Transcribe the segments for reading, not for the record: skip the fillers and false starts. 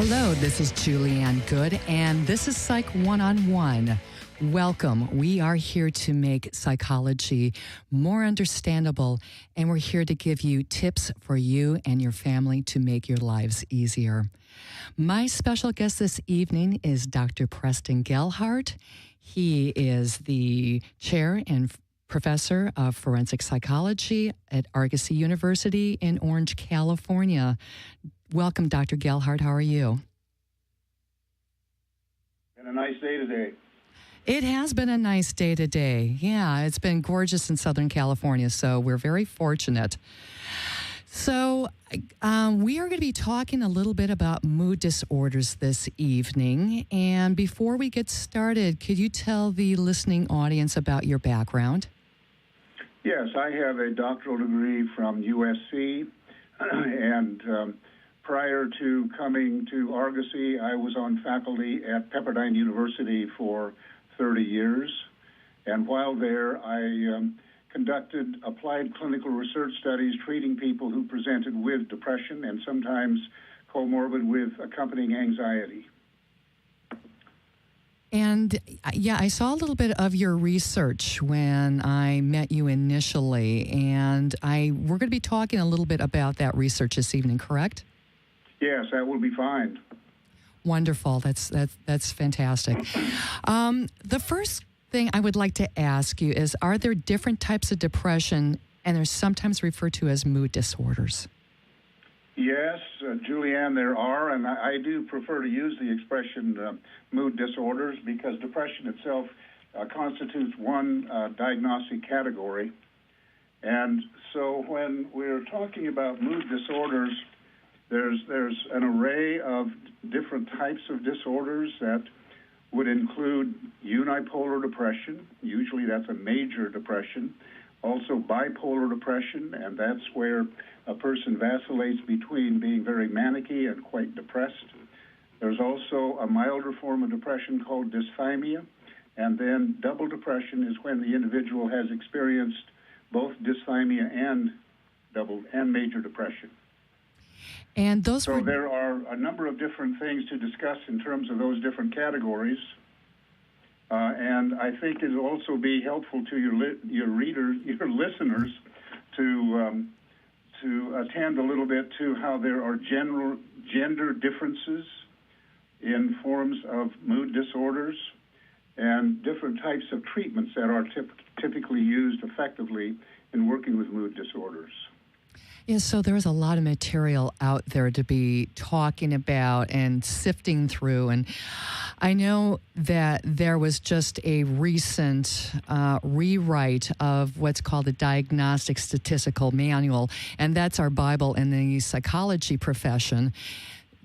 Hello, this is Julianne Good, and this is Psych One-on-One. Welcome. We are here to make psychology more understandable, and we're here to give you tips for you and your family to make your lives easier. My special guest this evening is Dr. Preston Gelhardt. He is the chair and professor of forensic psychology at Argosy University in Orange, California. Welcome, Dr. Gelhardt. How are you? Been a nice day today. It has been a nice day today. Yeah, it's been gorgeous in Southern California, so we're very fortunate. So we are going to be talking a little bit about mood disorders this evening. And before we get started, could you tell the listening audience about your background? Yes, I have a doctoral degree from USC, and prior to coming to Argosy, I was on faculty at Pepperdine University for 30 years. And while there, I conducted applied clinical research studies treating people who presented with depression and sometimes comorbid with accompanying anxiety. And yeah, I saw a little bit of your research when I met you initially, and we're going to be talking a little bit about that research this evening, correct? Yes, that will be fine. Wonderful. That's fantastic. The first thing I would like to ask you is, are there different types of depression, and they're sometimes referred to as mood disorders? Yes, Julianne, there are, and I do prefer to use the expression mood disorders because depression itself constitutes one diagnostic category. And so when we're talking about mood disorders, there's an array of different types of disorders that would include unipolar depression. Usually that's a major depression. Also bipolar depression, and that's where a person vacillates between being very manicky and quite depressed. There's also a milder form of depression called dysthymia, and then double depression is when the individual has experienced both dysthymia and major depression. And so there are a number of different things to discuss in terms of those different categories. And I think it'll also be helpful to your readers, your listeners, to attend a little bit to how there are gender differences in forms of mood disorders and different types of treatments that are typically used effectively in working with mood disorders. Yeah, so there's a lot of material out there to be talking about and sifting through. And I know that there was just a recent rewrite of what's called the Diagnostic Statistical Manual, and that's our Bible in the psychology profession.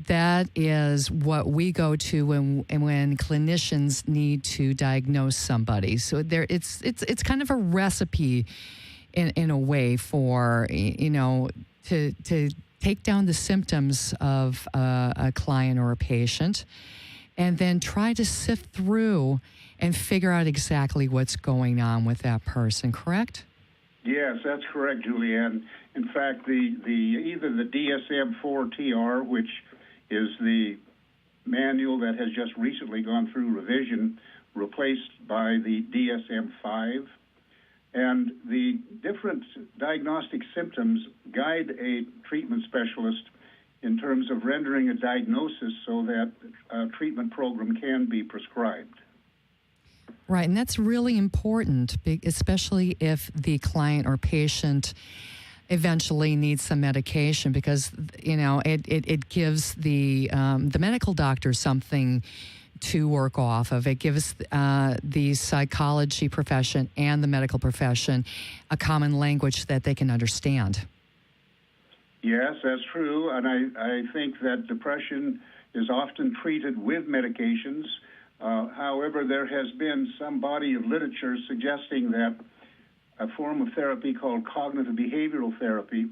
That is what we go to when clinicians need to diagnose somebody. So it's kind of a recipe in a way for, to take down the symptoms of a client or a patient and then try to sift through and figure out exactly what's going on with that person, correct? Yes, that's correct, Julianne. In fact, either the DSM-4-TR, which is the manual that has just recently gone through revision, replaced by the DSM-5, and the different diagnostic symptoms guide a treatment specialist in terms of rendering a diagnosis so that a treatment program can be prescribed. Right, and that's really important, especially if the client or patient eventually needs some medication, because it gives the medical doctor something to work off of. It gives the psychology profession and the medical profession a common language that they can understand. Yes, that's true, and I think that depression is often treated with medications. However, there has been some body of literature suggesting that a form of therapy called cognitive behavioral therapy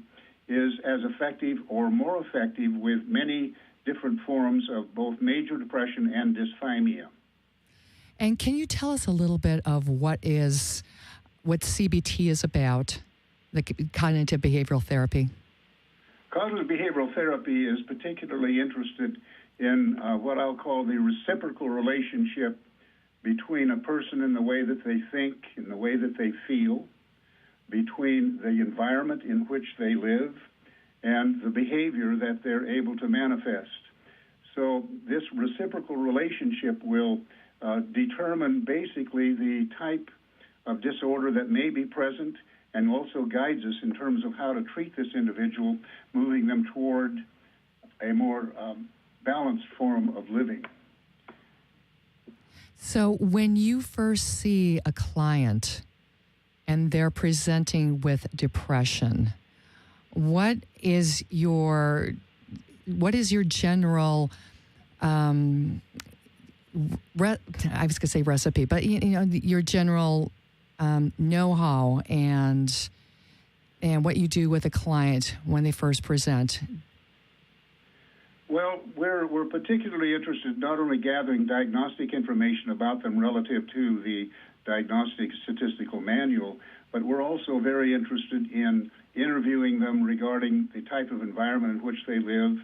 is as effective or more effective with many different forms of both major depression and dysthymia. And can you tell us a little bit of what CBT is about, the cognitive behavioral therapy? Cognitive behavioral therapy is particularly interested in what I'll call the reciprocal relationship between a person and the way that they think and the way that they feel, between the environment in which they live, and the behavior that they're able to manifest. So this reciprocal relationship will determine basically the type of disorder that may be present, and also guides us in terms of how to treat this individual, moving them toward a more balanced form of living. So when you first see a client and they're presenting with depression, what is your general I was going to say recipe, but your general know-how and what you do with a client when they first present? Well, we're particularly interested not only gathering diagnostic information about them relative to the Diagnostic Statistical Manual, but we're also very interested in interviewing them regarding the type of environment in which they live.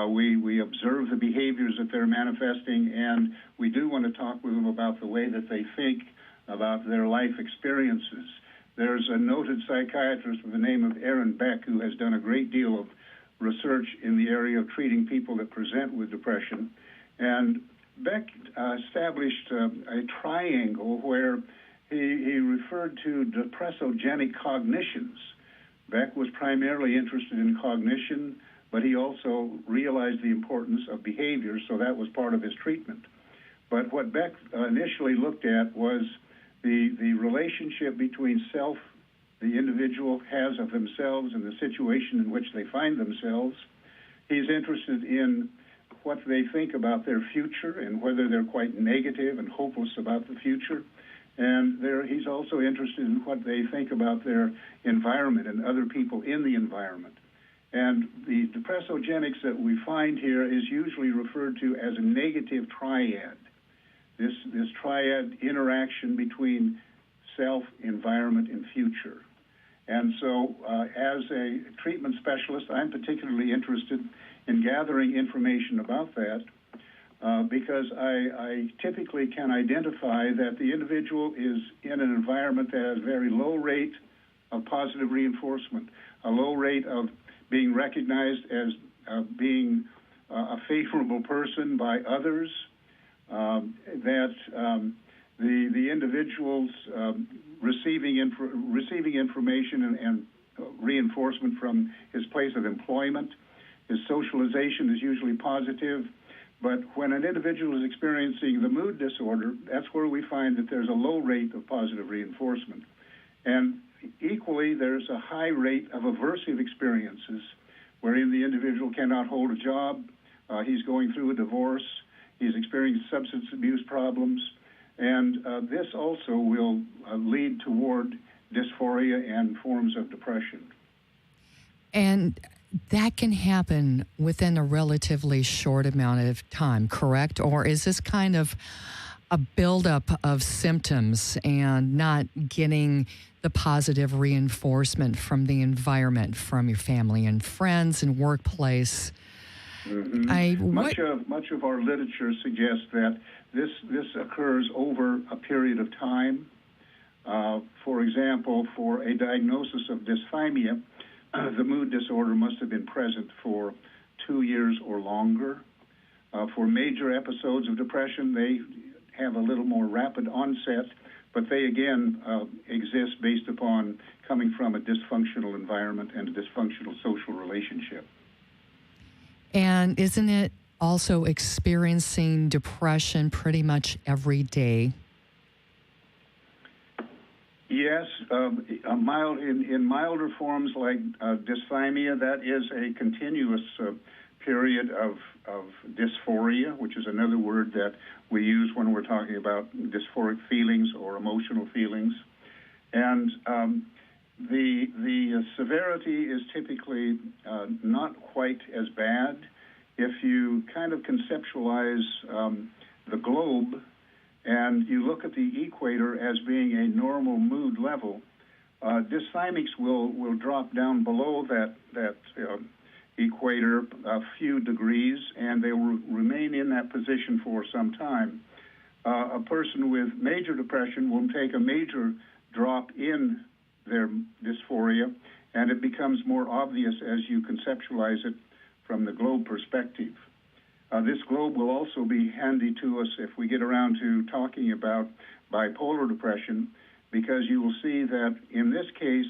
We observe the behaviors that they're manifesting, and we do want to talk with them about the way that they think about their life experiences. There's a noted psychiatrist with the name of Aaron Beck who has done a great deal of research in the area of treating people that present with depression. And Beck established a triangle where he referred to depressogenic cognitions. Beck was primarily interested in cognition, but he also realized the importance of behavior, so that was part of his treatment. But what Beck initially looked at was the relationship between self, the individual has of themselves and the situation in which they find themselves. He's interested in what they think about their future and whether they're quite negative and hopeless about the future. And he's also interested in what they think about their environment and other people in the environment. And the depressogenics that we find here is usually referred to as a negative triad. This triad interaction between self, environment, and future. And so as a treatment specialist, I'm particularly interested in gathering information about that because I typically can identify that the individual is in an environment that has a very low rate of positive reinforcement, a low rate of being recognized as being a favorable person by others, that the individual's receiving information and reinforcement from his place of employment. His socialization is usually positive. But when an individual is experiencing the mood disorder, that's where we find that there's a low rate of positive reinforcement. And equally, there's a high rate of aversive experiences wherein the individual cannot hold a job, he's going through a divorce, he's experiencing substance abuse problems, and this also will lead toward dysphoria and forms of depression. And that can happen within a relatively short amount of time, correct? Or is this kind of a buildup of symptoms and not getting the positive reinforcement from the environment, from your family and friends and workplace? Mm-hmm. Much of our literature suggests that this occurs over a period of time. For example, for a diagnosis of dysthymia, the mood disorder must have been present for 2 years or longer. For major episodes of depression, they have a little more rapid onset, but they again exist based upon coming from a dysfunctional environment and a dysfunctional social relationship. And isn't it also experiencing depression pretty much every day? Yes, in milder forms like dysthymia, that is a continuous period of dysphoria, which is another word that we use when we're talking about dysphoric feelings or emotional feelings. And the severity is typically not quite as bad. If you kind of conceptualize the globe and you look at the equator as being a normal mood level, dysthymics will drop down below that equator a few degrees, and they will remain in that position for some time. A person with major depression will take a major drop in their dysphoria, and it becomes more obvious as you conceptualize it from the globe perspective. This globe will also be handy to us if we get around to talking about bipolar depression, because you will see that in this case,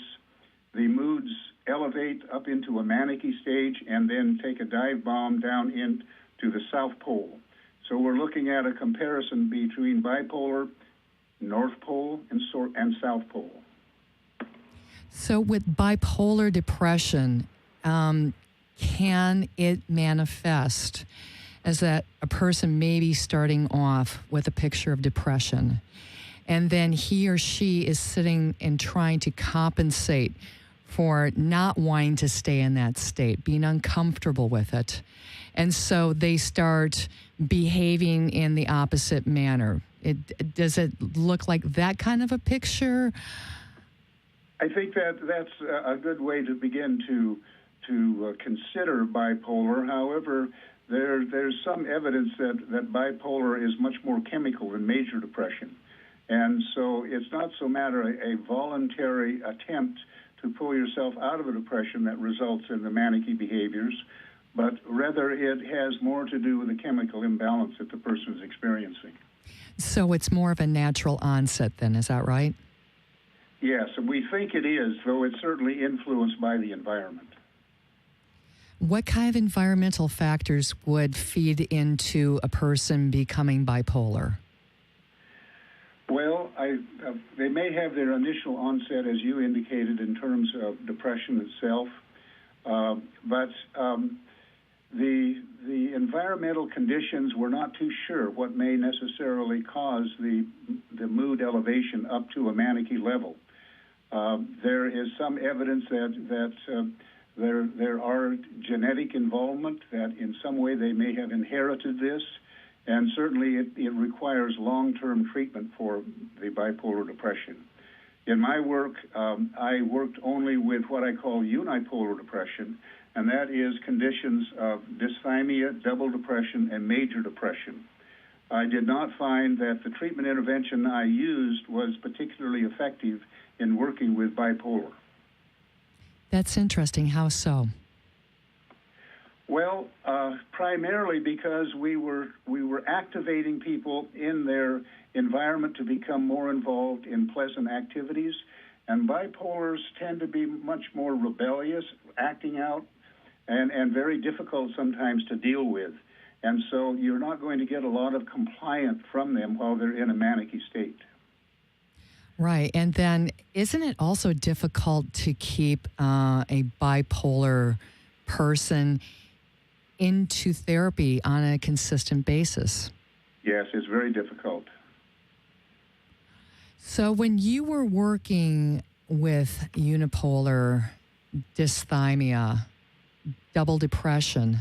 the moods elevate up into a manic-y stage and then take a dive bomb down into the South Pole. So we're looking at a comparison between bipolar, North Pole, and South Pole. So with bipolar depression, can it manifest as that a person may be starting off with a picture of depression, and then he or she is sitting and trying to compensate for not wanting to stay in that state, being uncomfortable with it. And so they start behaving in the opposite manner. Does it look like that kind of a picture? I think that's a good way to begin to consider bipolar. However, there's some evidence that bipolar is much more chemical than major depression. And so it's not so matter a voluntary attempt to pull yourself out of a depression that results in the manic-y behaviors, but rather it has more to do with the chemical imbalance that the person is experiencing. So it's more of a natural onset then, is that right? Yes, and we think it is, though it's certainly influenced by the environment. What kind of environmental factors would feed into a person becoming bipolar? Well, they may have their initial onset, as you indicated, in terms of depression itself, but the environmental conditions, we're not too sure what may necessarily cause the mood elevation up to a manic-y level. There is some evidence that there are genetic involvement, that in some way they may have inherited this, and certainly it requires long-term treatment for the bipolar depression. In my work, I worked only with what I call unipolar depression, and that is conditions of dysthymia, double depression, and major depression. I did not find that the treatment intervention I used was particularly effective in working with bipolar. That's interesting. How so? Well, primarily because we were activating people in their environment to become more involved in pleasant activities, and bipolars tend to be much more rebellious, acting out, and very difficult sometimes to deal with. And so you're not going to get a lot of compliance from them while they're in a manic-y state. Right. And then isn't it also difficult to keep a bipolar person into therapy on a consistent basis? Yes, it's very difficult. So when you were working with unipolar dysthymia, double depression,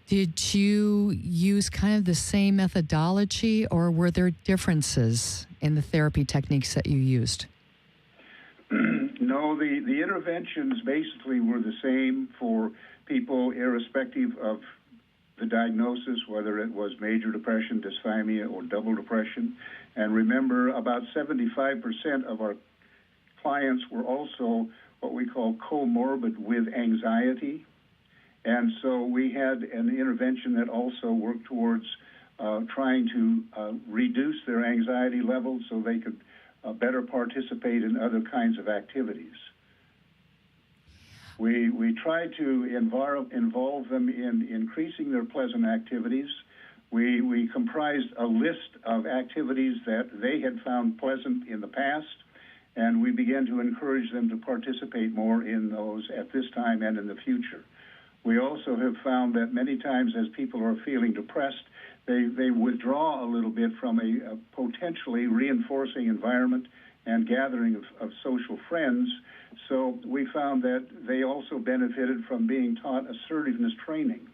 did you use kind of the same methodology, or were there differences in the therapy techniques that you used? No, the interventions basically were the same for people irrespective of the diagnosis, whether it was major depression, dysthymia, or double depression. And remember, about 75% of our clients were also what we call comorbid with anxiety. And so we had an intervention that also worked towards trying to reduce their anxiety levels so they could better participate in other kinds of activities. We tried to involve them in increasing their pleasant activities. We comprised a list of activities that they had found pleasant in the past, and we began to encourage them to participate more in those at this time and in the future. We also have found that many times as people are feeling depressed, they withdraw a little bit from a potentially reinforcing environment and gathering of social friends. So we found that they also benefited from being taught assertiveness training.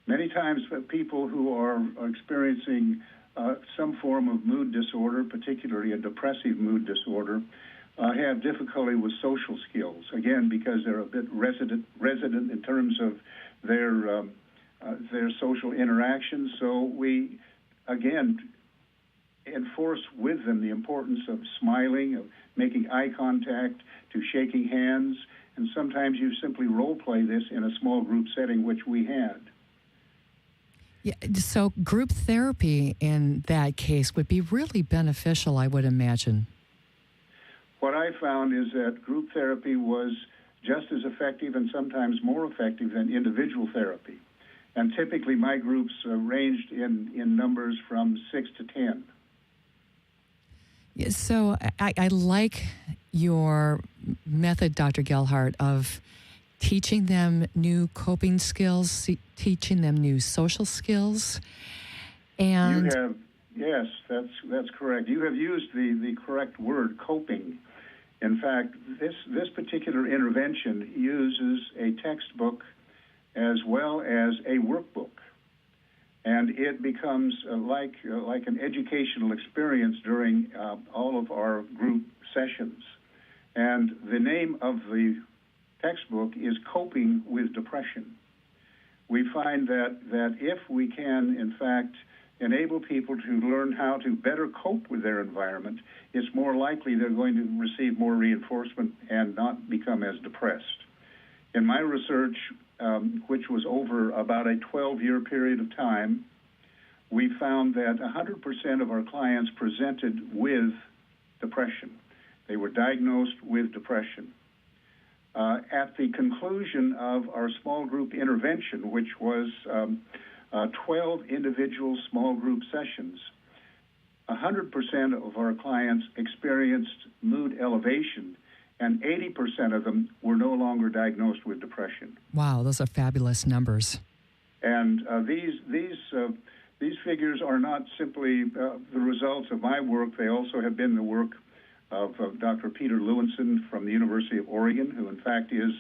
Many times people who are experiencing some form of mood disorder, particularly a depressive mood disorder, have difficulty with social skills, again, because they're a bit resident in terms of their social interactions. So we, again, enforce with them the importance of smiling, of making eye contact, to shaking hands, and sometimes you simply role play this in a small group setting, which we had. Yeah, so group therapy in that case would be really beneficial, I would imagine. What I found is that group therapy was just as effective and sometimes more effective than individual therapy. And typically my groups ranged in numbers from 6 to 10. Yeah, so I like your method, Dr. Gelhardt, of teaching them new coping skills, teaching them new social skills. And you have, yes, that's correct. You have used the correct word, coping. In fact, this particular intervention uses a textbook as well as a workbook, and it becomes like an educational experience during all of our group sessions. And the name of the textbook is Coping with Depression. We find that if we can, in fact, enable people to learn how to better cope with their environment, it's more likely they're going to receive more reinforcement and not become as depressed. In my research, which was over about a 12-year period of time, we found that 100% of our clients presented with depression. They were diagnosed with depression. At the conclusion of our small group intervention, which was 12 individual small group sessions, 100% of our clients experienced mood elevation, and 80% of them were no longer diagnosed with depression. Wow, those are fabulous numbers. And these figures are not simply the results of my work. They also have been the work of Dr. Peter Lewinson from the University of Oregon, who in fact is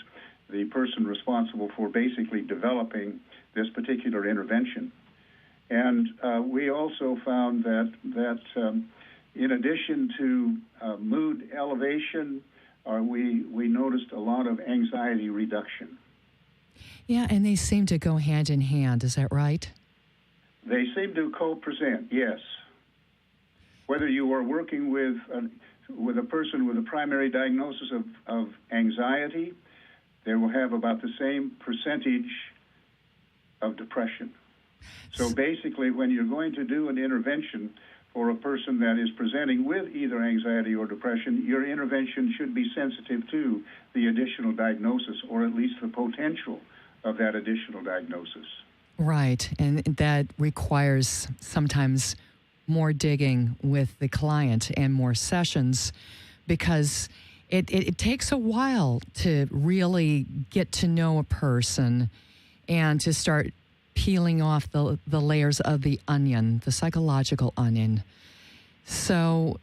the person responsible for basically developing this particular intervention. And we also found that in addition to mood elevation, we noticed a lot of anxiety reduction. Yeah, and they seem to go hand in hand. Is that right? They seem to co-present, yes. Whether you are working with a person with a primary diagnosis of anxiety, they will have about the same percentage of depression. So basically, when you're going to do an intervention for a person that is presenting with either anxiety or depression, your intervention should be sensitive to the additional diagnosis, or at least the potential of that additional diagnosis. Right, and that requires sometimes more digging with the client and more sessions, because it takes a while to really get to know a person and to start peeling off the layers of the onion, the psychological onion. So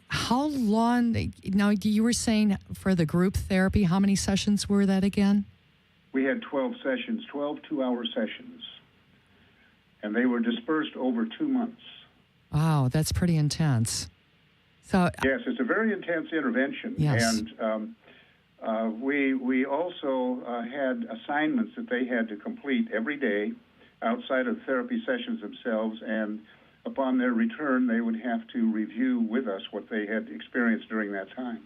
how long, now you were saying for the group therapy, how many sessions were that again? We had 12 sessions, 12 two-hour sessions, and they were dispersed over 2 months. Wow, that's pretty intense. So yes, it's a very intense intervention. Yes. And we also had assignments that they had to complete every day outside of therapy sessions themselves, and upon their return, they would have to review with us what they had experienced during that time.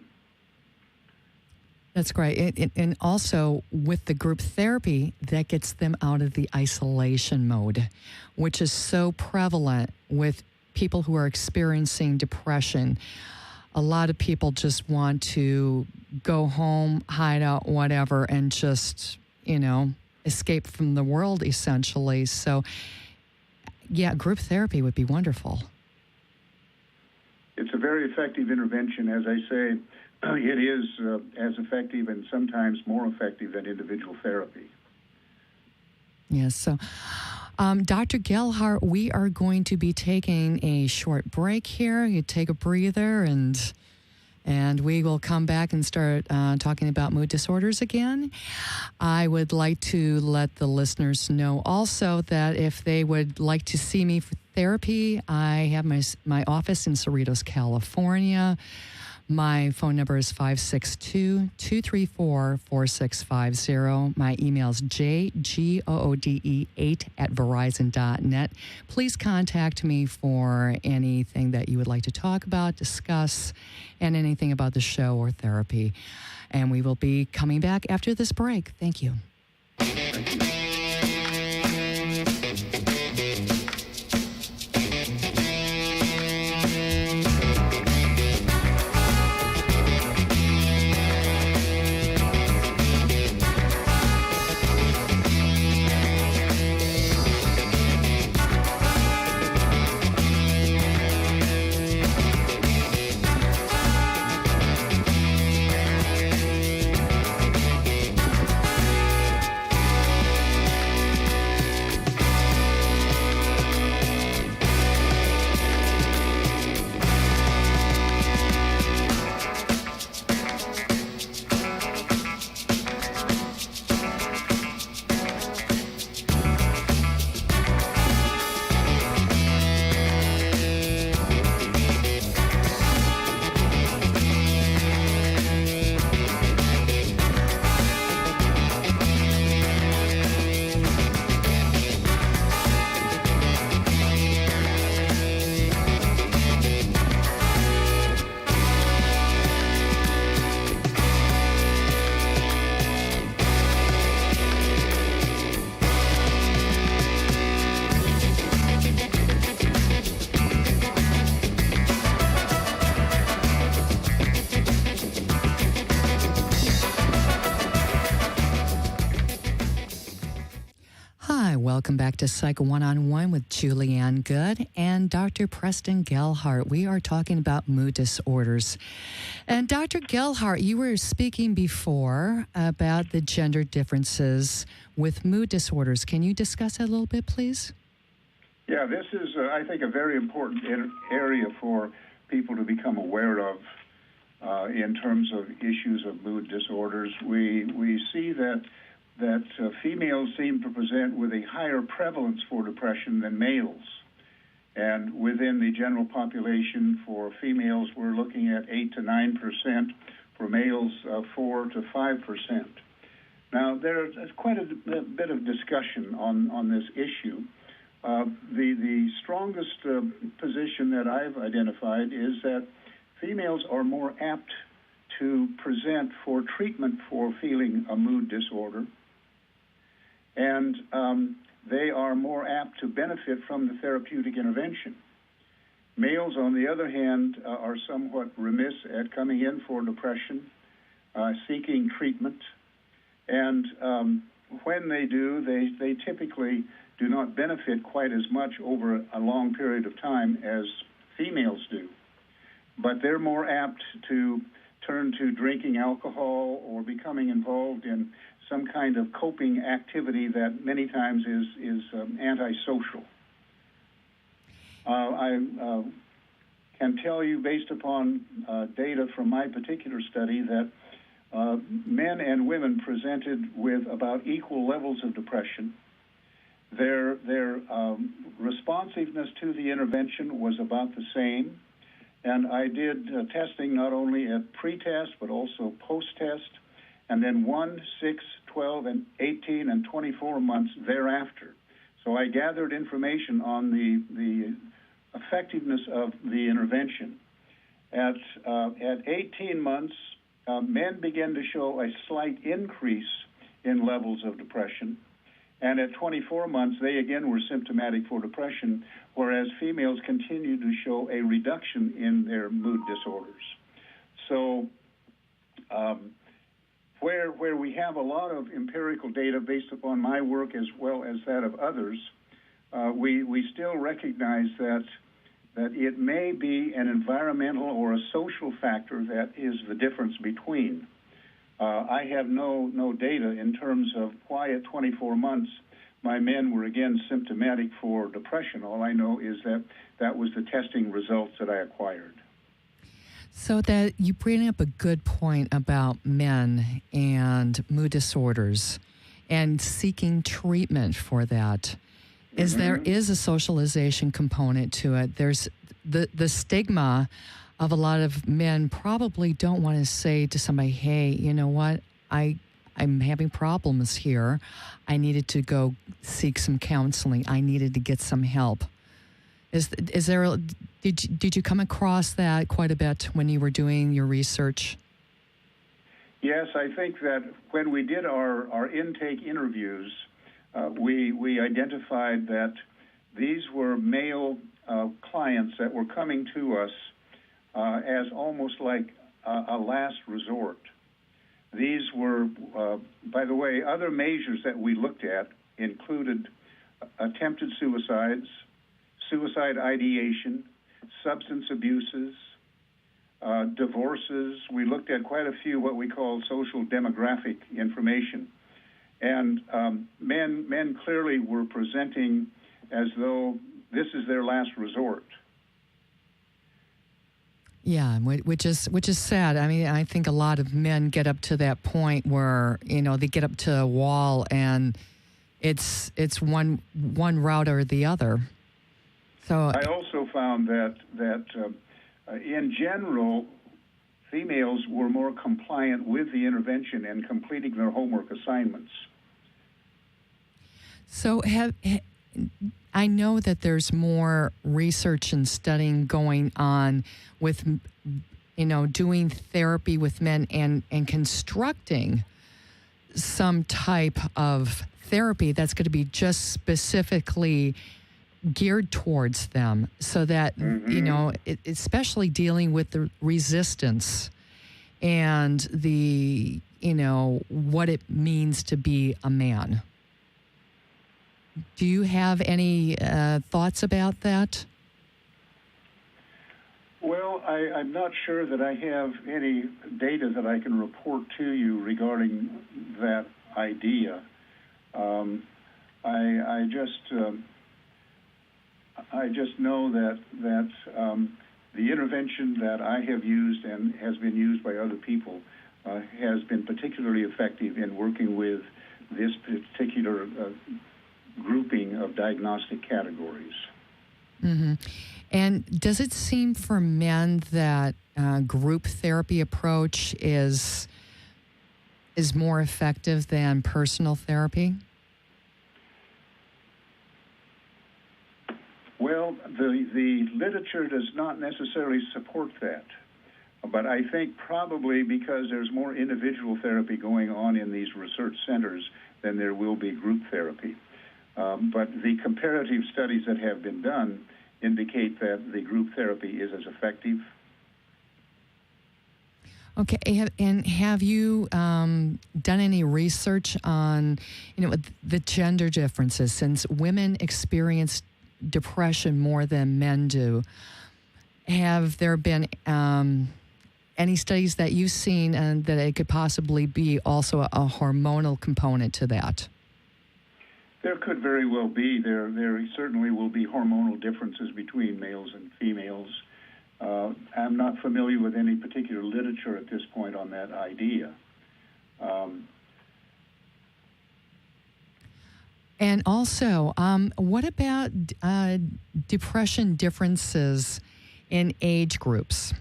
That's great. And also with the group therapy, that gets them out of the isolation mode, which is so prevalent with people who are experiencing depression. A lot of people just want to go home, hide out, whatever, and just, escape from the world, essentially. So, yeah, group therapy would be wonderful. It's a very effective intervention. As I say, it is as effective and sometimes more effective than individual therapy. Yes, so Dr. Gelhardt, we are going to be taking a short break here. You take a breather, and we will come back and start talking about mood disorders again. I would like to let the listeners know also that if they would like to see me for therapy, I have my office in Cerritos, California. My phone number is 562-234-4650. My email is jgoode8@verizon.net. Please contact me for anything that you would like to talk about, discuss, and anything about the show or therapy. And we will be coming back after this break. Thank you. Welcome back to Psych One-on-One with Julianne Good and Dr. Preston Gelhart. We are talking about mood disorders. And Dr. Gelhart, you were speaking before about the gender differences with mood disorders. Can you discuss that a little bit, please? Yeah, this is, I think, a very important area for people to become aware of in terms of issues of mood disorders. We see that females seem to present with a higher prevalence for depression than males. And within the general population for females, we're looking at 8 to 9%, for males 4 to 5%. Now, there's quite a bit of discussion on this issue. The strongest position that I've identified is that females are more apt to present for treatment for feeling a mood disorder, and they are more apt to benefit from the therapeutic intervention. Males, on the other hand, are somewhat remiss at coming in for depression, seeking treatment, and when they do, they typically do not benefit quite as much over a long period of time as females do. But they're more apt to turn to drinking alcohol or becoming involved in some kind of coping activity that many times is antisocial. I can tell you, based upon data from my particular study, that men and women presented with about equal levels of depression. Their responsiveness to the intervention was about the same. And I did testing not only at pre-test but also post-test, and then 1, 6, 12, and 18 and 24 months thereafter. So I gathered information on the effectiveness of the intervention. At 18 months, men began to show a slight increase in levels of depression. And at 24 months, they again were symptomatic for depression, whereas females continued to show a reduction in their mood disorders. So where we have a lot of empirical data based upon my work as well as that of others, we still recognize that it may be an environmental or a social factor that is the difference between. I have no data in terms of why at 24 months my men were again symptomatic for depression. All I know is that was the testing results that I acquired. So that you bring up a good point about men and mood disorders and seeking treatment for that. There is a socialization component to it. There's the stigma of a lot of men probably don't want to say to somebody, hey, you know what, I'm having problems here. I needed to go seek some counseling. I needed to get some help. Did you come across that quite a bit when you were doing your research? Yes, I think that when we did our intake interviews, we identified that these were male clients that were coming to us as almost like a last resort. These were, by the way, other measures that we looked at included attempted suicides, suicide ideation, substance abuses, divorces. We looked at quite a few what we call social demographic information. And men clearly were presenting as though this is their last resort. Yeah, which is sad. I mean, I think a lot of men get up to that point where, you know, they get up to a wall and it's one route or the other. So I also found that in general, females were more compliant with the intervention and completing their homework assignments. So I know that there's more research and studying going on with, you know, doing therapy with men and constructing some type of therapy that's going to be just specifically geared towards them so that, you know, especially dealing with the resistance and the, you know, what it means to be a man. Do you have any thoughts about that? Well, I'm not sure that I have any data that I can report to you regarding that idea. I just know that the intervention that I have used and has been used by other people has been particularly effective in working with this particular grouping of diagnostic categories. Mm-hmm. And does it seem for men that group therapy approach is more effective than personal therapy? Well, the literature does not necessarily support that. But I think probably because there's more individual therapy going on in these research centers than there will be group therapy. But the comparative studies that have been done indicate that the group therapy is as effective. Okay, and have you done any research on, you know, the gender differences? Since women experience depression more than men do, have there been any studies that you've seen and that it could possibly be also a hormonal component to that? There could very well be. There certainly will be hormonal differences between males and females. I'm not familiar with any particular literature at this point on that idea. And also, what about depression differences in age groups?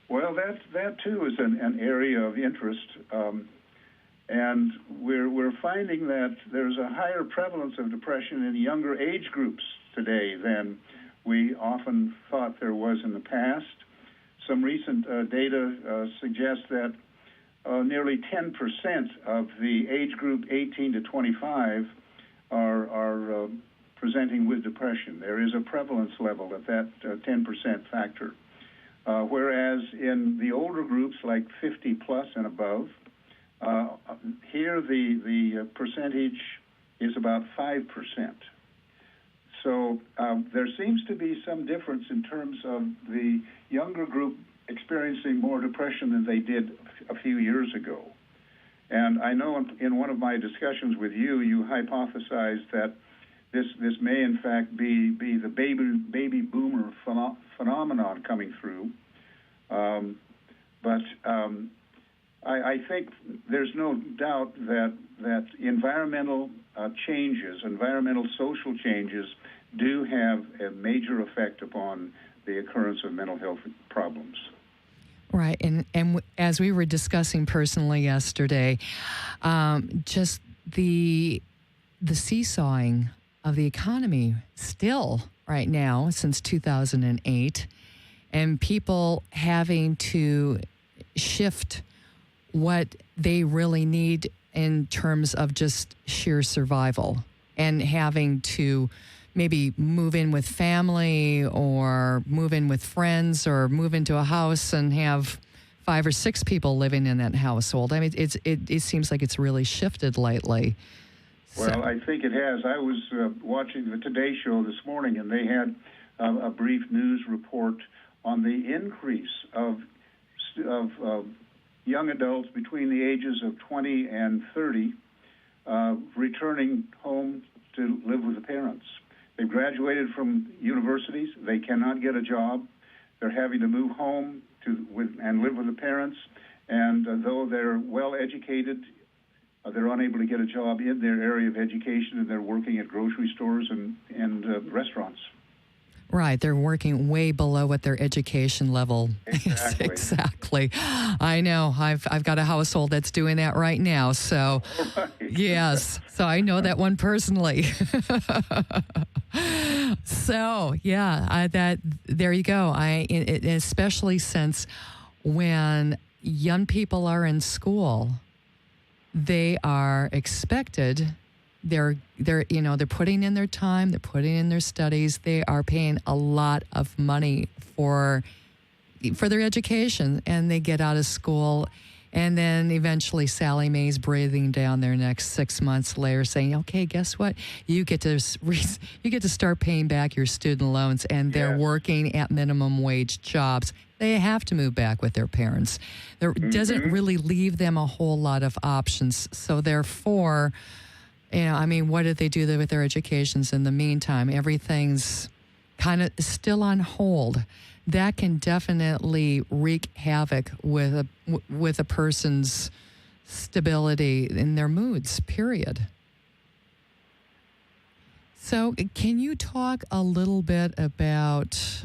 Well, that too is an area of interest. And we're finding that there's a higher prevalence of depression in younger age groups today than we often thought there was in the past. Some recent data suggests that nearly 10% of the age group 18 to 25 are presenting with depression. There is a prevalence level at that 10% factor. Whereas in the older groups, like 50 plus and above, here the percentage is about 5%. So there seems to be some difference in terms of the younger group experiencing more depression than they did a few years ago. And I know in one of my discussions with you, you hypothesized that this may in fact be the baby boomer phenomenon coming through. But I think there's no doubt that environmental changes, environmental social changes, do have a major effect upon the occurrence of mental health problems. Right, and as we were discussing personally yesterday, just the seesawing of the economy still right now since 2008, and people having to shift what they really need in terms of just sheer survival, and having to maybe move in with family or move in with friends or move into a house and have 5 or 6 people living in that household. I mean, it seems like it's really shifted lately. Well, I think it has. I was watching the Today Show this morning, and they had a brief news report on the increase of young adults between the ages of 20 and 30 returning home to live with the parents. They've graduated from universities. They cannot get a job. They're having to move home and live with the parents. And though they're well educated, they're unable to get a job in their area of education, and they're working at grocery stores and restaurants. Right, they're working way below what their education level is. Exactly. Exactly. I know. I've got a household that's doing that right now. So, Right. yes. So I know that one personally. So, yeah, there you go. Especially since when young people are in school, they are expected. They're putting in their time, they're putting in their studies, they are paying a lot of money for their education, and they get out of school, and then eventually Sally Mae's breathing down their neck 6 months later, saying, "Okay, guess what? You get to start paying back your student loans," and they're Yes. working at minimum wage jobs. They have to move back with their parents. There doesn't really leave them a whole lot of options. So therefore, what did they do with their educations in the meantime? Everything's kind of still on hold. That can definitely wreak havoc with a person's stability in their moods, period. So can you talk a little bit about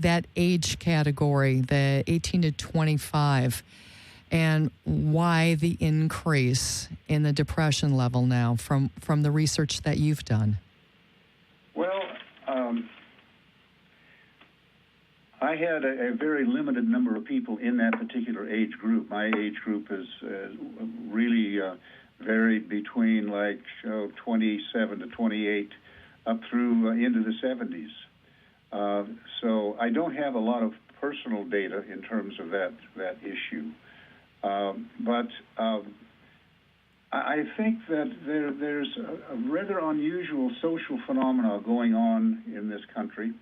that age category, the 18 to 25, and why the increase in the depression level now from the research that you've done? Well, I had a very limited number of people in that particular age group. My age group is really varied between 27 to 28 up through into the 70s. So I don't have a lot of personal data in terms of that issue. But I think that there's a rather unusual social phenomena going on in this country.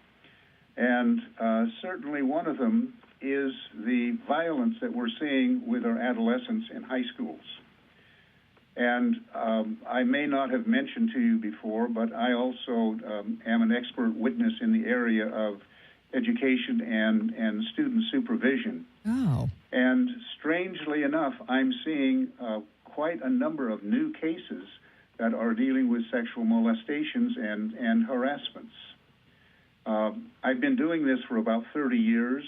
And certainly one of them is the violence that we're seeing with our adolescents in high schools. And I may not have mentioned to you before, but I also am an expert witness in the area of education and student supervision. Oh. And strangely enough, I'm seeing quite a number of new cases that are dealing with sexual molestations and harassments. I've been doing this for about 30 years,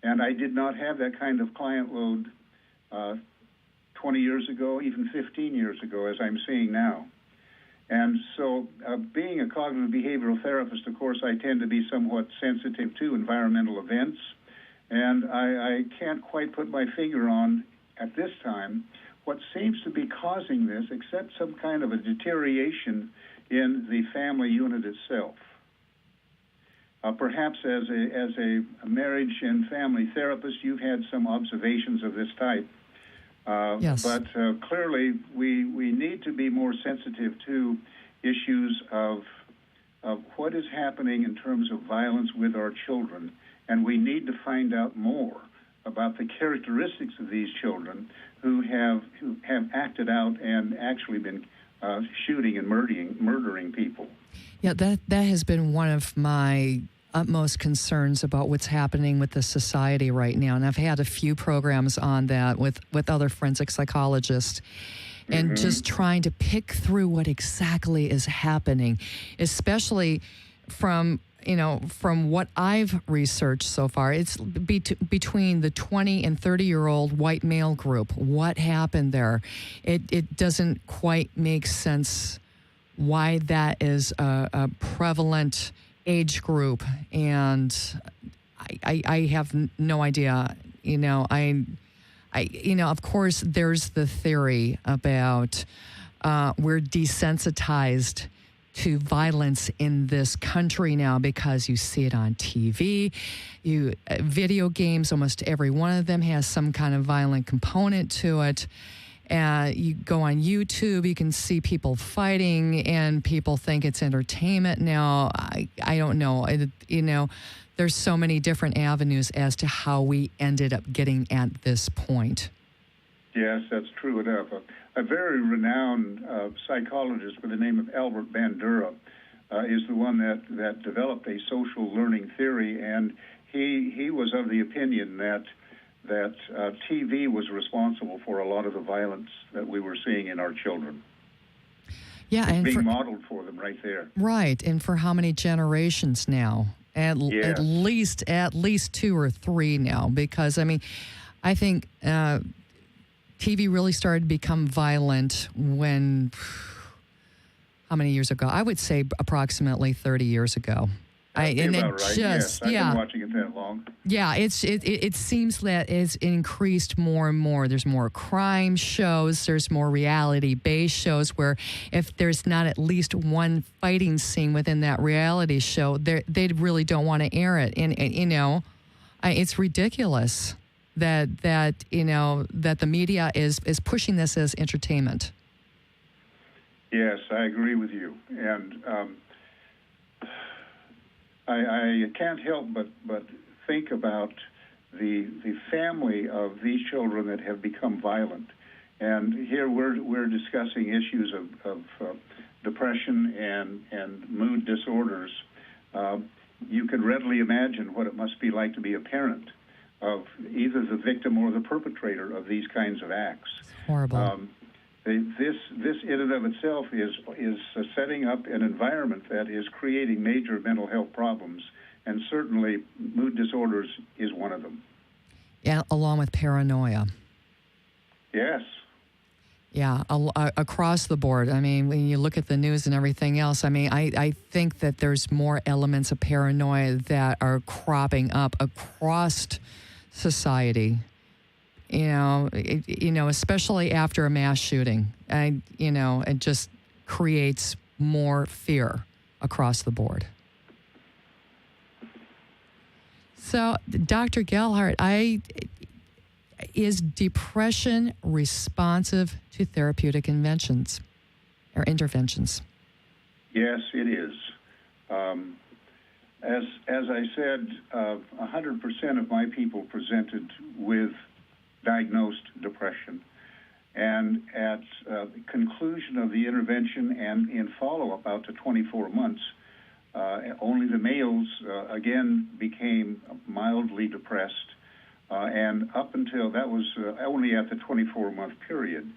and I did not have that kind of client load 20 years ago, even 15 years ago, as I'm seeing now. And so being a cognitive behavioral therapist, of course, I tend to be somewhat sensitive to environmental events, and I can't quite put my finger on, at this time, what seems to be causing this, except some kind of a deterioration in the family unit itself. Perhaps as a marriage and family therapist, you've had some observations of this type. Yes. But clearly, we need to be more sensitive to issues of what is happening in terms of violence with our children, and we need to find out more about the characteristics of these children who have acted out and actually been shooting and murdering people. Yeah, that has been one of my utmost concerns about what's happening with the society right now. And I've had a few programs on that with other forensic psychologists, and just trying to pick through what exactly is happening, especially from from what I've researched so far, it's between the 20 and 30-year-old white male group. What happened there? It doesn't quite make sense why that is a prevalent age group, and I have no idea. Of course, there's the theory about we're desensitized to violence in this country now because you see it on TV. Video games, almost every one of them has some kind of violent component to it. You go on YouTube, you can see people fighting, and people think it's entertainment now. I don't know. There's so many different avenues as to how we ended up getting at this point. Yes, that's true enough. A very renowned psychologist by the name of Albert Bandura is the one that developed a social learning theory, and he was of the opinion that TV was responsible for a lot of the violence that we were seeing in our children. Yeah, and being modeled for them right there. Right, and for how many generations now? At least 2 or 3 now, because I think TV really started to become violent when, how many years ago? I would say approximately 30 years ago. Right. Yes, I've been watching it that long. Yeah, it seems that it's increased more and more. There's more crime shows. There's more reality-based shows where if there's not at least one fighting scene within that reality show, they really don't want to air it. And it's ridiculous that the media is pushing this as entertainment. Yes, I agree with you, and I can't help but think about the family of these children that have become violent, and here we're discussing issues of depression and mood disorders. You can readily imagine what it must be like to be a parent of either the victim or the perpetrator of these kinds of acts. It's horrible. This in and of itself is setting up an environment that is creating major mental health problems, and certainly mood disorders is one of them. Yeah, along with paranoia. Yes. Yeah, across the board. When you look at the news and everything else, I think that there's more elements of paranoia that are cropping up across society. Especially after a mass shooting, it just creates more fear across the board. So, Dr. Gellhardt, is depression responsive to therapeutic interventions? Yes, it is. As I said, 100% of my people presented with diagnosed depression, and at the conclusion of the intervention and in follow-up out to 24 months, only the males again became mildly depressed, and up until that was only at the 24-month period,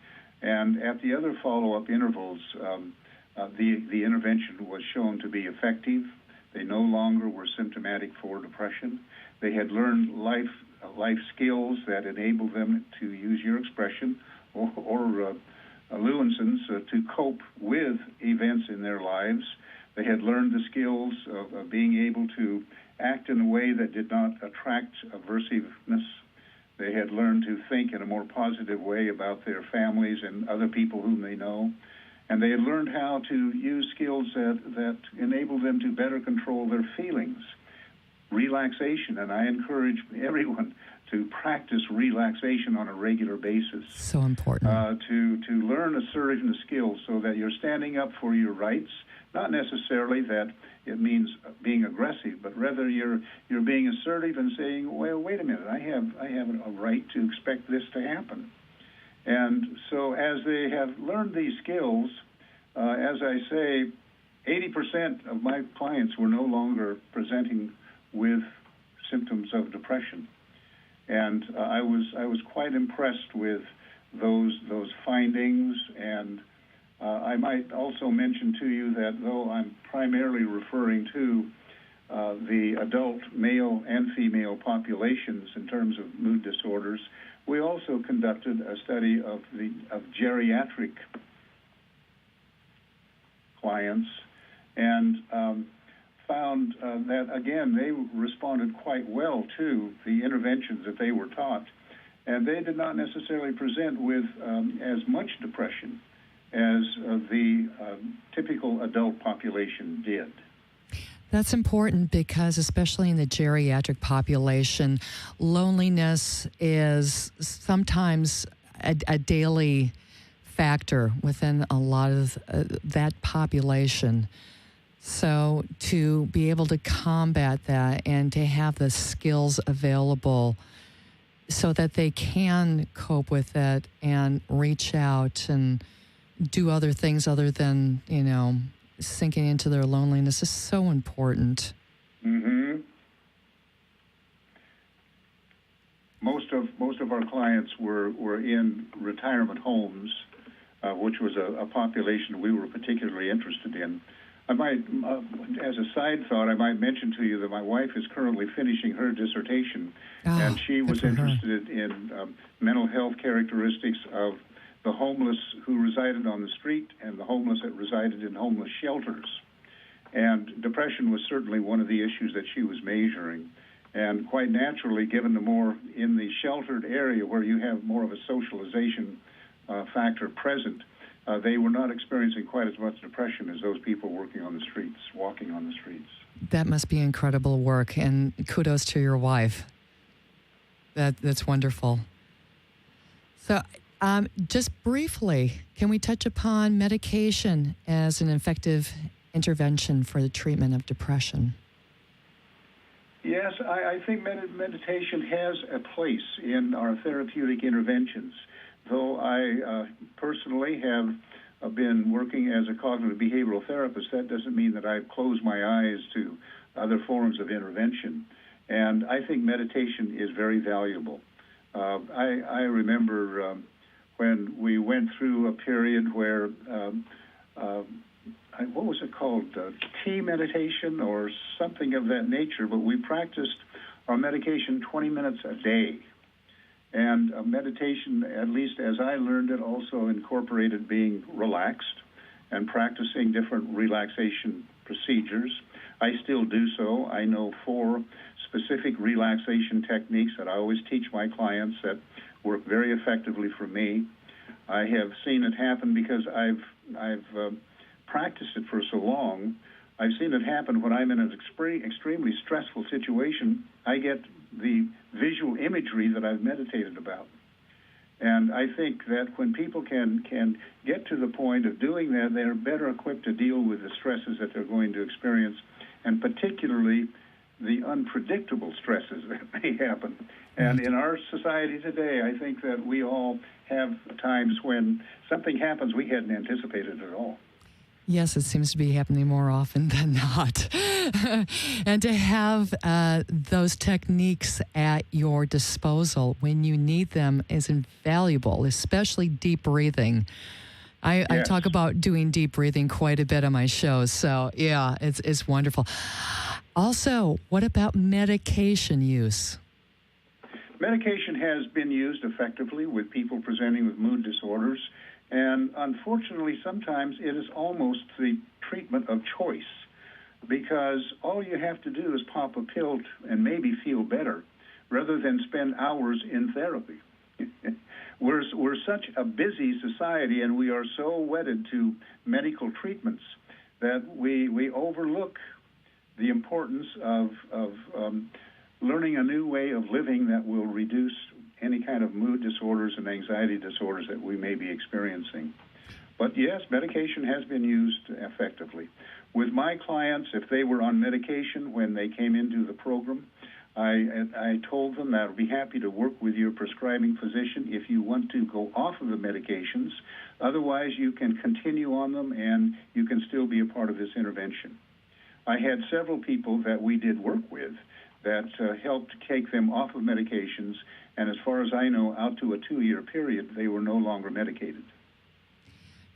and at the other follow-up intervals, the intervention was shown to be effective. They no longer were symptomatic for depression. They had learned life skills that enable them, to use your expression, or Lewinson's, to cope with events in their lives. They had learned the skills of being able to act in a way that did not attract aversiveness. They had learned to think in a more positive way about their families and other people whom they know. And they had learned how to use skills that enable them to better control their feelings. Relaxation, and I encourage everyone to practice relaxation on a regular basis. So important. To learn assertiveness skills so that you're standing up for your rights, not necessarily that it means being aggressive, but rather you're being assertive and saying, well, wait a minute, I have a right to expect this to happen. And so as they have learned these skills, as I say, 80% of my clients were no longer presenting with symptoms of depression, and I was quite impressed with those findings. And I might also mention to you that though I'm primarily referring to the adult male and female populations in terms of mood disorders. We also conducted a study of geriatric clients and found that, again, they responded quite well to the interventions that they were taught, and they did not necessarily present with as much depression as the typical adult population did. That's important because, especially in the geriatric population, loneliness is sometimes a daily factor within a lot of that population. So to be able to combat that and to have the skills available so that they can cope with it and reach out and do other things other than, sinking into their loneliness is so important. Mm-hmm. Most of our clients were in retirement homes, which was a population we were particularly interested in. I might, as a side thought, I might mention to you that my wife is currently finishing her dissertation, and she was interested in mental health characteristics of the homeless who resided on the street and the homeless that resided in homeless shelters. And depression was certainly one of the issues that she was measuring. And quite naturally, given the more in the sheltered area where you have more of a socialization factor present, they were not experiencing quite as much depression as those people walking on the streets. That must be incredible work, and kudos to your wife. That's wonderful. So, just briefly, can we touch upon medication as an effective intervention for the treatment of depression? Yes, I think meditation has a place in our therapeutic interventions, though I personally have been working as a cognitive behavioral therapist. That doesn't mean that I've closed my eyes to other forms of intervention, and I think meditation is very valuable. I remember when we went through a period where, what was it called, tea meditation or something of that nature, but we practiced our medication 20 minutes a day. And meditation, at least as I learned it, also incorporated being relaxed and practicing different relaxation procedures. I still do so. I know 4 specific relaxation techniques that I always teach my clients that work very effectively for me. I have seen it happen because I've practiced it for so long. I've seen it happen when I'm in an extremely stressful situation. I get the visual imagery that I've meditated about. And I think that when people can get to the point of doing that, they're better equipped to deal with the stresses that they're going to experience, and particularly the unpredictable stresses that may happen. And in our society today, I think that we all have times when something happens we hadn't anticipated at all. Yes, it seems to be happening more often than not. And to have those techniques at your disposal when you need them is invaluable, especially deep breathing. I talk about doing deep breathing quite a bit on my shows, so yeah, it's wonderful. Also, what about medication use? Medication has been used effectively with people presenting with mood disorders, and unfortunately, sometimes it is almost the treatment of choice, because all you have to do is pop a pill and maybe feel better, rather than spend hours in therapy. We're such a busy society, and we are so wedded to medical treatments that we overlook the importance of learning a new way of living that will reduce any kind of mood disorders and anxiety disorders that we may be experiencing. But yes, medication has been used effectively. With my clients, if they were on medication when they came into the program, I told them that I'd be happy to work with your prescribing physician if you want to go off of the medications. Otherwise, you can continue on them and you can still be a part of this intervention. I had several people that we did work with that helped take them off of medications, and as far as I know, out to a 2-year period, they were no longer medicated.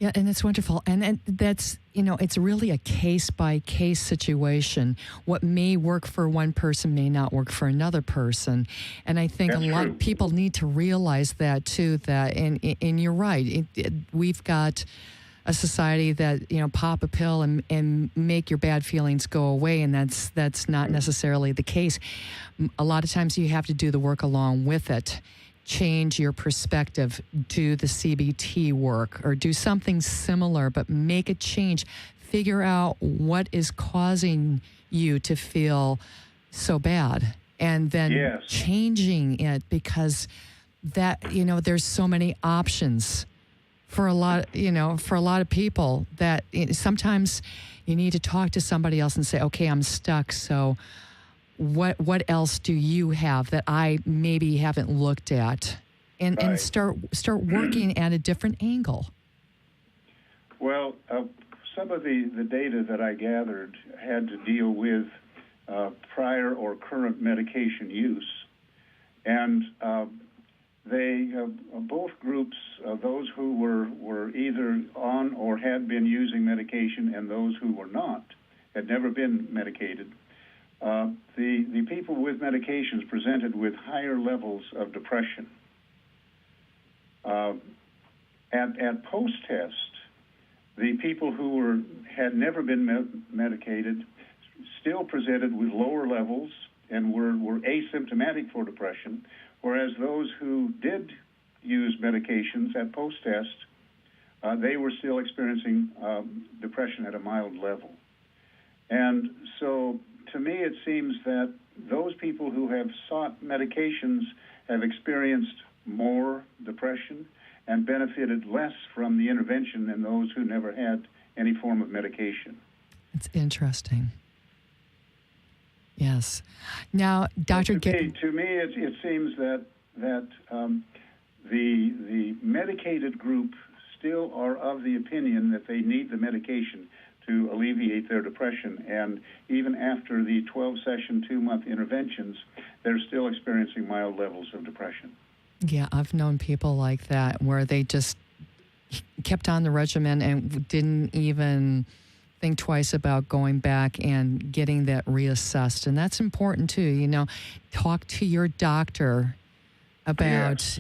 Yeah, and it's wonderful. And that's, it's really a case-by-case situation. What may work for one person may not work for another person. And I think That's a lot true. of people need to realize that, too, and you're right. We've got a society that, pop a pill and make your bad feelings go away, and that's not necessarily the case. A lot of times you have to do the work along with it. Change your perspective, do the CBT work, or do something similar, but make a change. Figure out what is causing you to feel so bad, and then changing it, because that, there's so many options for a lot of people that sometimes you need to talk to somebody else and say, okay, I'm stuck. So what else do you have that I maybe haven't looked at, and start working at a different angle? Well, some of the data that I gathered had to deal with prior or current medication use, and they both groups, those who were either on or had been using medication, and those who were not, had never been medicated. The people with medications presented with higher levels of depression. At post-test, the people who had never been medicated still presented with lower levels and were asymptomatic for depression, whereas those who did use medications at post-test, they were still experiencing depression at a mild level. And so, to me, it seems that those people who have sought medications have experienced more depression and benefited less from the intervention than those who never had any form of medication. It's interesting. Yes. Now, Dr. To me, it seems that the medicated group still are of the opinion that they need the medication to alleviate their depression, and even after the 12-session, 2-month interventions, they're still experiencing mild levels of depression. Yeah, I've known people like that where they just kept on the regimen and didn't even think twice about going back and getting that reassessed. And that's important too. Talk to your doctor about,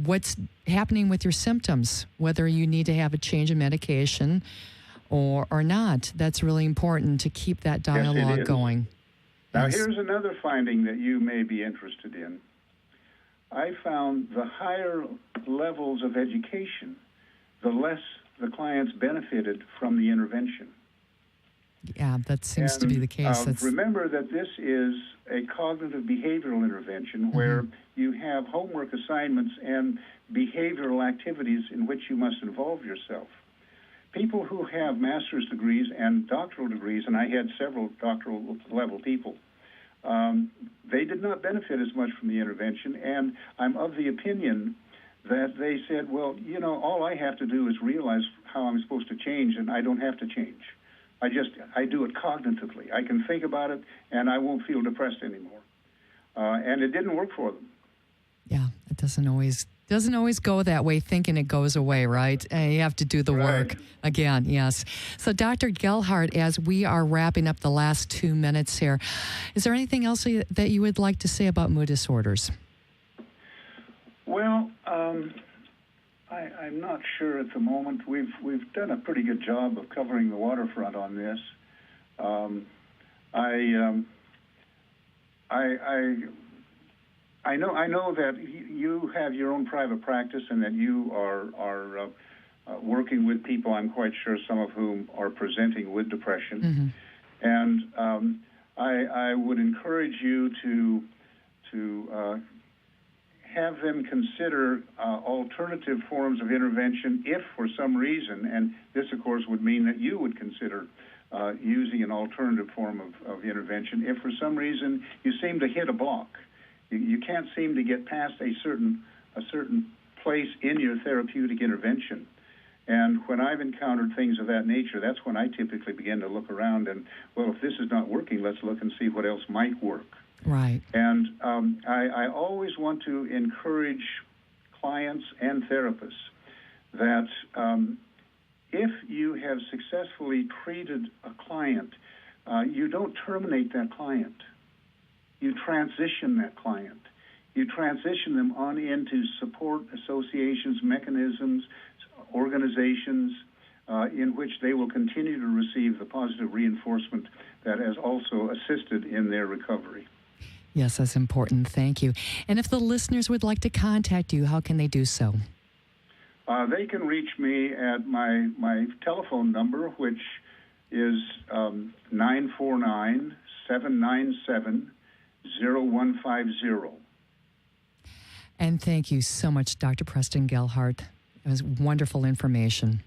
what's happening with your symptoms, whether you need to have a change in medication or not. That's really important to keep that dialogue going. Now, here's another finding that you may be interested in. I found the higher levels of education, the less the clients benefited from the intervention. Yeah, that seems to be the case. Remember that this is a cognitive behavioral intervention where you have homework assignments and behavioral activities in which you must involve yourself. People who have master's degrees and doctoral degrees, and I had several doctoral level people, they did not benefit as much from the intervention, and I'm of the opinion that they said, well, all I have to do is realize how I'm supposed to change, and I don't have to change. I do it cognitively. I can think about it, and I won't feel depressed anymore. And it didn't work for them. Yeah, it doesn't always go that way, thinking it goes away, right? And you have to do the work again, yes. So, Dr. Gelhardt, as we are wrapping up the last 2 minutes here, is there anything else that you would like to say about mood disorders? Well, I'm not sure at the moment. We've done a pretty good job of covering the waterfront on this. I know that you have your own private practice and that you are working with people, I'm quite sure, some of whom are presenting with depression. And I would encourage you to have them consider alternative forms of intervention if for some reason, and this, of course, would mean that you would consider using an alternative form of intervention, if for some reason you seem to hit a block. You can't seem to get past a certain place in your therapeutic intervention. And when I've encountered things of that nature, that's when I typically begin to look around and, well, if this is not working, let's look and see what else might work. Right. And I always want to encourage clients and therapists that if you have successfully treated a client, you don't terminate that client. You transition that client. You transition them on into support associations, mechanisms, organizations in which they will continue to receive the positive reinforcement that has also assisted in their recovery. Yes, that's important. Thank you. And if the listeners would like to contact you, how can they do so? They can reach me at my telephone number, which is 949-797-0150. And thank you so much, Dr. Preston Gelhart. It was wonderful information.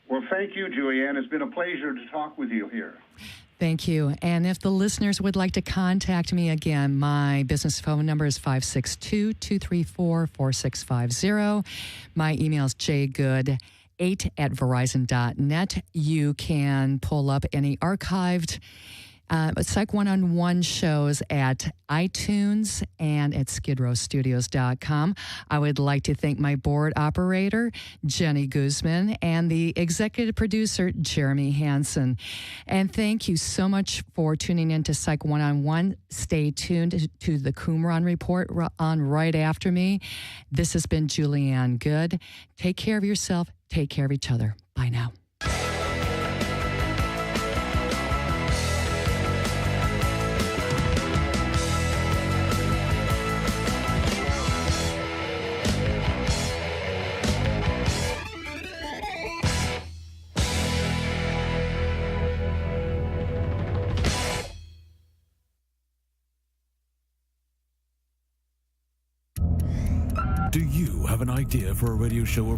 Well, thank you, Julianne. It's been a pleasure to talk with you here. Thank you. And if the listeners would like to contact me again, my business phone number is 562-234-4650. My email is jgood8@verizon.net. You can pull up any archived Psych One-on-One shows at iTunes and at skidrowstudios.com. I would like to thank my board operator, Jenny Guzman, and the executive producer, Jeremy Hansen. And thank you so much for tuning in to Psych One-on-One. Stay tuned to the Qumran Report on right after me. This has been Julianne Good. Take care of yourself. Take care of each other. Bye now. Do you have an idea for a radio show or